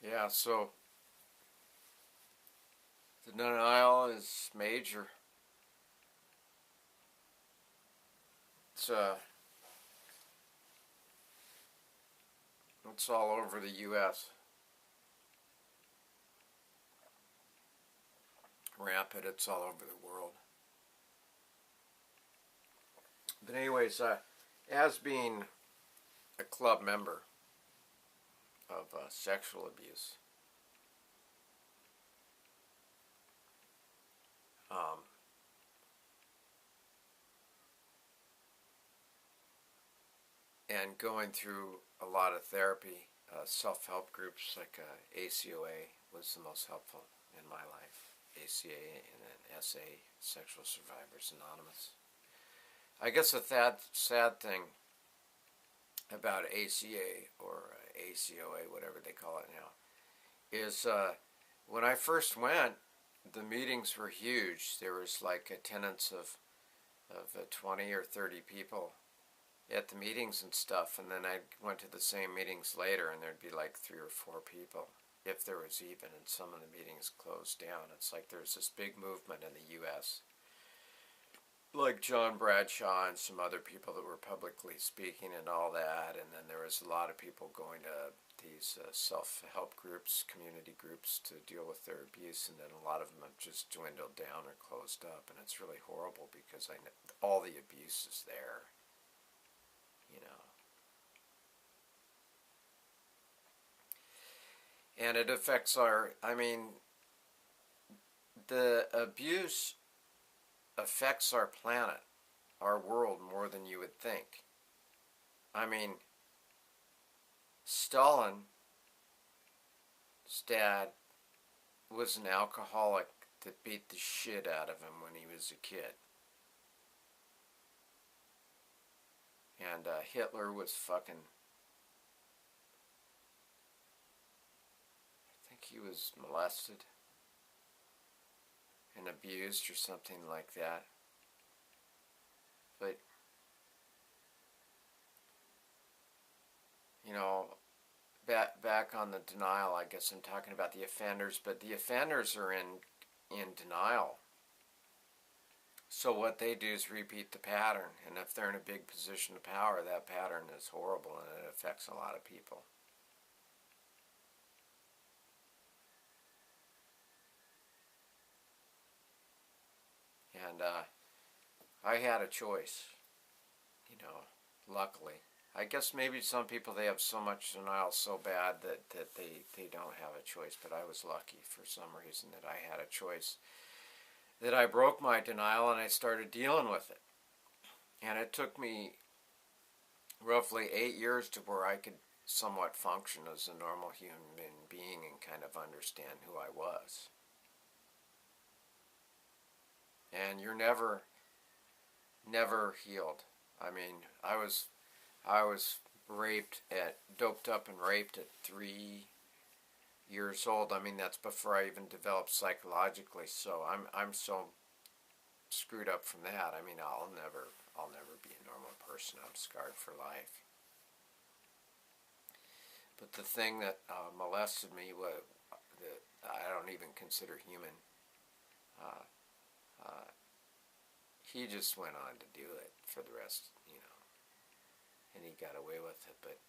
Yeah, so the denial is major. It's it's all over the U.S. Rampant. It's all over the world. But anyways, as being a club member of sexual abuse, um, and going through a lot of therapy, self-help groups like ACOA was the most helpful in my life. ACA and then SA, Sexual Survivors Anonymous. I guess the sad thing about ACA or ACOA, whatever they call it now, is when I first went, the meetings were huge. There was like attendance of 20 or 30 people at the meetings and stuff, and then I went to the same meetings later, and there'd be like 3 or 4 people, if there was even, and some of the meetings closed down. It's like there's this big movement in the U.S., like John Bradshaw and some other people that were publicly speaking and all that, and then there was a lot of people going to these self-help groups, community groups, to deal with their abuse, and then a lot of them have just dwindled down or closed up, and it's really horrible because I know all the abuse is there, you know. And it affects the abuse affects our planet, our world, more than you would think. I mean, Stalin's dad was an alcoholic that beat the shit out of him when he was a kid. And Hitler was fucking... I think he was molested and abused or something like that. But, you know, back on the denial, I guess I'm talking about the offenders, but the offenders are in denial. So what they do is repeat the pattern, and if they're in a big position of power, that pattern is horrible and it affects a lot of people. And I had a choice, you know, luckily. I guess maybe some people, they have so much denial so bad that they don't have a choice, but I was lucky for some reason that I had a choice. That I broke my denial and I started dealing with it. And it took me roughly 8 years to where I could somewhat function as a normal human being and kind of understand who I was. And you're never healed. I mean, I was doped up and raped at 3 years old. I mean, that's before I even developed psychologically. So I'm so screwed up from that. I mean, I'll never be a normal person. I'm scarred for life. But the thing that molested me was that I don't even consider human. Uh, uh, he just went on to do it for the rest, you know, and he got away with it. But,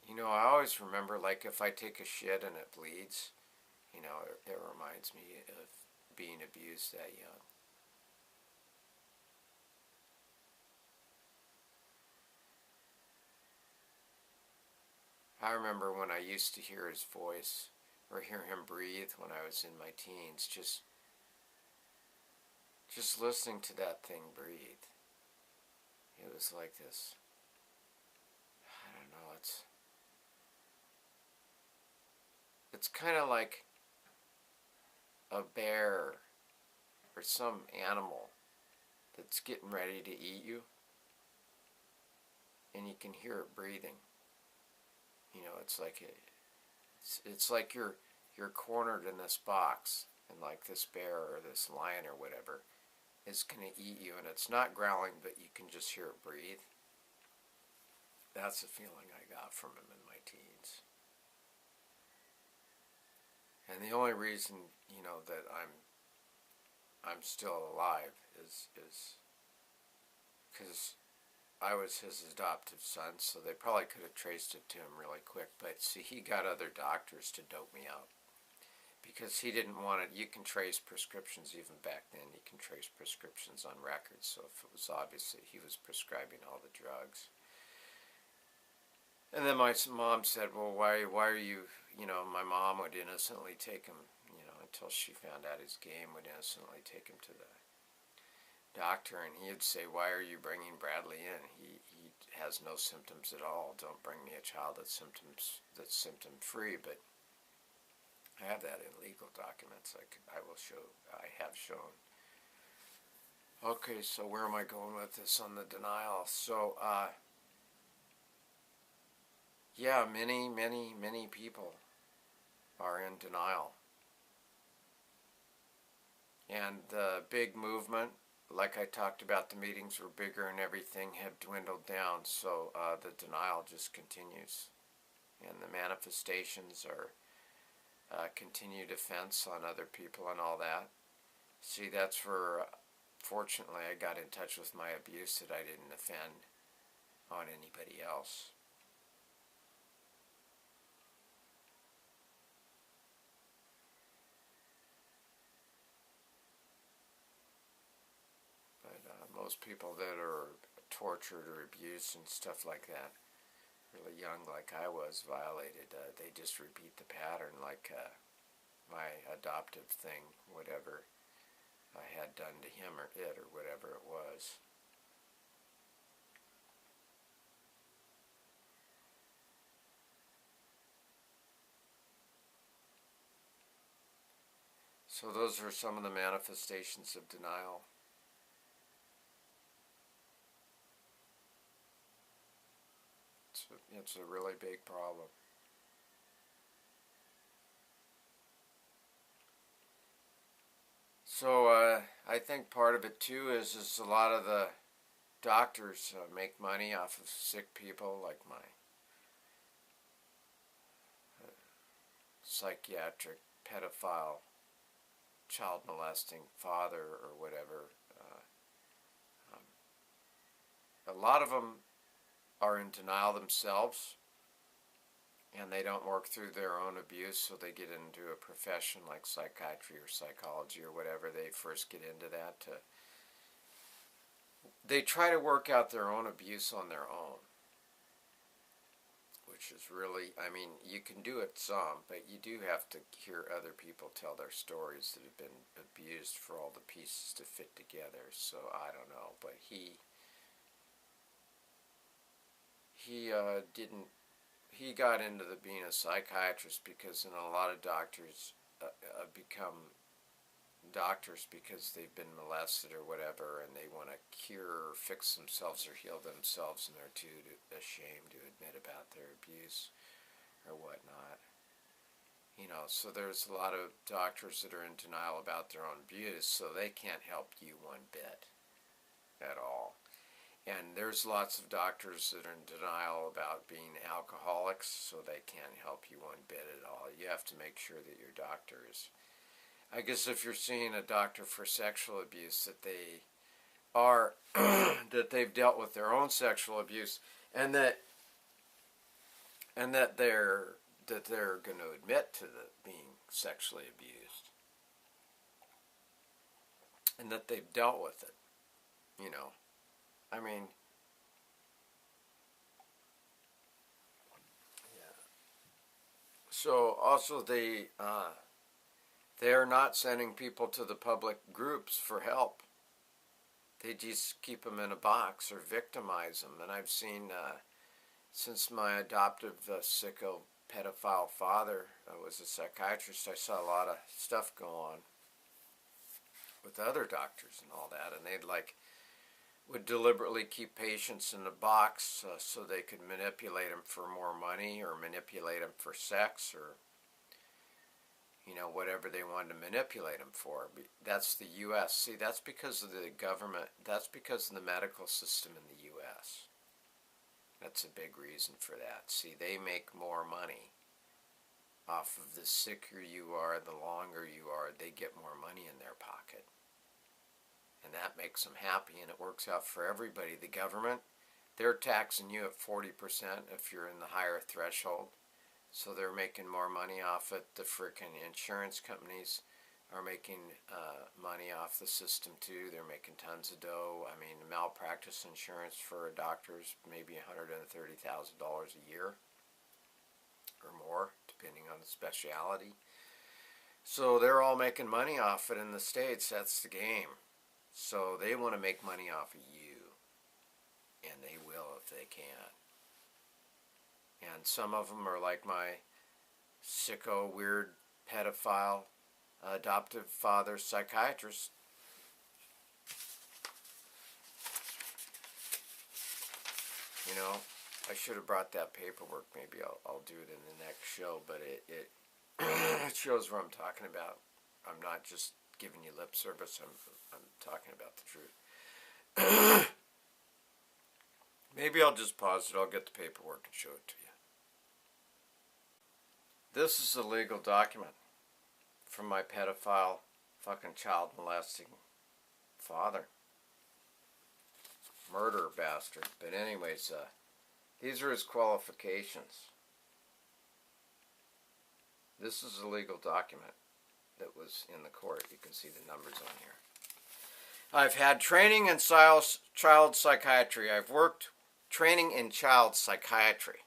you know, I always remember, like, if I take a shit and it bleeds, you know, it reminds me of being abused that young. I remember when I used to hear his voice or hear him breathe when I was in my teens, just listening to that thing breathe. It was like this, I don't know, it's kind of like a bear or some animal that's getting ready to eat you, and you can hear it breathing. You know, it's like you're cornered in this box, and like this bear or this lion or whatever is gonna eat you, and it's not growling, but you can just hear it breathe. That's the feeling I got from him in my teens. And the only reason, that I'm still alive is because I was his adoptive son, so they probably could have traced it to him really quick. But see, he got other doctors to dope me out because he didn't want it. You can trace prescriptions even back then. You can trace prescriptions on records. So if it was obviously he was prescribing all the drugs. And then my mom said, well, why are you, my mom would innocently take him, until she found out his game, would innocently take him to the doctor, and he'd say, why are you bringing Bradley in? He has no symptoms at all. Don't bring me a child that's symptom free. But I have that in legal documents. I have shown. Okay, so where am I going with this on the denial? So, yeah, many people are in denial. And the big movement, like I talked about, the meetings were bigger and everything had dwindled down, so the denial just continues. And the manifestations are continued offense on other people and all that. See, that's where, fortunately, I got in touch with my abuse, that I didn't offend on anybody else. Most people that are tortured or abused and stuff like that, really young like I was, violated, they just repeat the pattern, like my adoptive thing, whatever I had done to him or it or whatever it was. So those are some of the manifestations of denial. It's a really big problem. So I think part of it too is a lot of the doctors make money off of sick people, like my psychiatric pedophile, child molesting father or whatever. A lot of them are in denial themselves, and they don't work through their own abuse, so they get into a profession like psychiatry or psychology or whatever. They first get into that. They try to work out their own abuse on their own, which is really, you can do it some, but you do have to hear other people tell their stories that have been abused for all the pieces to fit together. So I don't know, but he got into being a psychiatrist because a lot of doctors become doctors because they've been molested or whatever, and they want to cure or fix themselves or heal themselves, and they're too ashamed to admit about their abuse or whatnot. So there's a lot of doctors that are in denial about their own abuse, so they can't help you one bit at all. And there's lots of doctors that are in denial about being alcoholics, so they can't help you one bit at all. You have to make sure that your doctor is, I guess if you're seeing a doctor for sexual abuse, that they are, that they've dealt with their own sexual abuse, and that they're going to admit to being sexually abused, and that they've dealt with it, yeah. So also they're not sending people to the public groups for help. They just keep them in a box or victimize them. And I've seen, since my adoptive sicko pedophile father was a psychiatrist, I saw a lot of stuff go on with other doctors and all that. And they'd would deliberately keep patients in a box so they could manipulate them for more money or manipulate them for sex or whatever they wanted to manipulate them for. That's the U.S. See, that's because of the government. That's because of the medical system in the U.S. That's a big reason for that. See, they make more money off of the sicker you are, the longer you are, they get more money in their pocket. And that makes them happy, and it works out for everybody. The government, they're taxing you at 40% if you're in the higher threshold. So they're making more money off it. The frickin' insurance companies are making money off the system too. They're making tons of dough. I mean, malpractice insurance for a doctor's maybe $130,000 a year or more, depending on the specialty. So they're all making money off it in the States. That's the game. So they want to make money off of you, and they will if they can. And some of them are like my sicko, weird, pedophile, adoptive father psychiatrist. You know, I should have brought that paperwork. Maybe I'll do it in the next show, but it it shows what I'm talking about. I'm not just giving you lip service. I'm talking about the truth. Maybe I'll just pause it. I'll get the paperwork and show it to you. This is a legal document from my pedophile, fucking child molesting father. Murder bastard. But anyways, these are his qualifications. This is a legal document that was in the court. You can see the numbers on here. I've had training in child psychiatry. I've worked training in child psychiatry.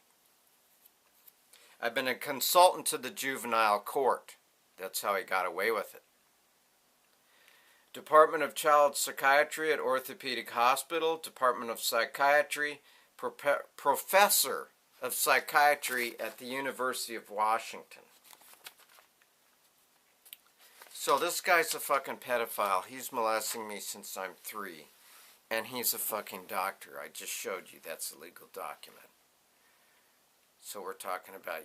I've been a consultant to the juvenile court. That's how he got away with it. Department of Child Psychiatry at Orthopedic Hospital, Department of Psychiatry, Professor of Psychiatry at the University of Washington. So this guy's a fucking pedophile. He's molesting me since I'm 3. And he's a fucking doctor. I just showed you that's a legal document. So we're talking about,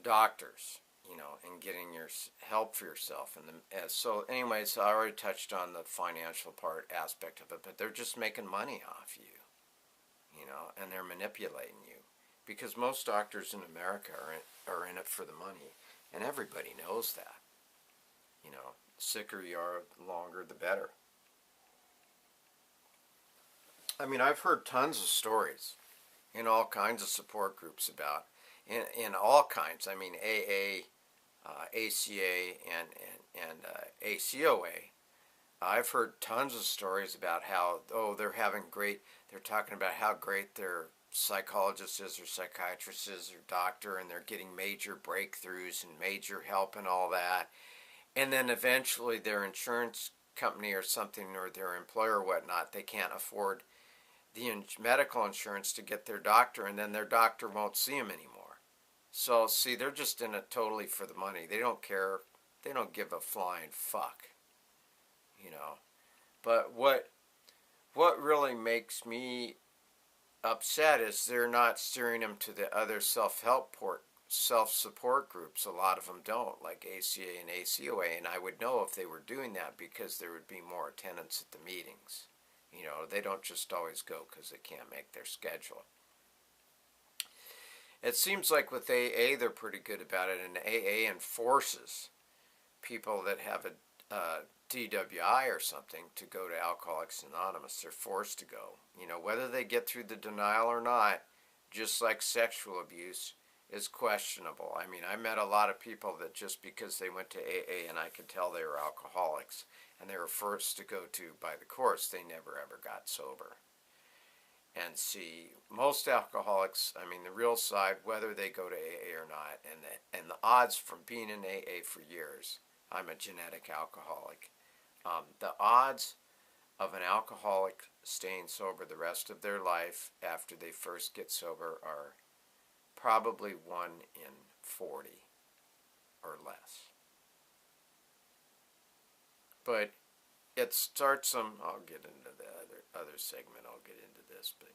doctors, and getting your help for yourself. And so anyways, I already touched on the financial aspect of it, but they're just making money off you, and they're manipulating you. Because most doctors in America are in it for the money, and everybody knows that. The sicker you are, the longer the better. I mean, I've heard tons of stories in all kinds of support groups about, in all kinds. I mean, AA, ACA, and ACOA. I've heard tons of stories about how, they're talking about how great their psychologist is, or psychiatrist is, or doctor, and they're getting major breakthroughs and major help and all that. And then eventually their insurance company or something, or their employer or whatnot, they can't afford the medical insurance to get their doctor, and then their doctor won't see them anymore. So, see, they're just in it totally for the money. They don't care. They don't give a flying fuck. But what really makes me upset is they're not steering them to the other self-support groups. A lot of them don't, like ACA and ACOA, and I would know if they were doing that because there would be more attendance at the meetings. They don't just always go because they can't make their schedule. It seems like with AA, they're pretty good about it, and AA enforces people that have a DWI or something to go to Alcoholics Anonymous. They're forced to go. Whether they get through the denial or not, just like sexual abuse, is questionable. I mean, I met a lot of people that just because they went to AA and I could tell they were alcoholics and they were forced to go to by the course, they never ever got sober. And see, most alcoholics, I mean, the real side, whether they go to AA or not, and the odds from being in AA for years, I'm a genetic alcoholic. The odds of an alcoholic staying sober the rest of their life after they first get sober are probably 1 in 40 or less. But it starts I'll get into the other segment, I'll get into this, but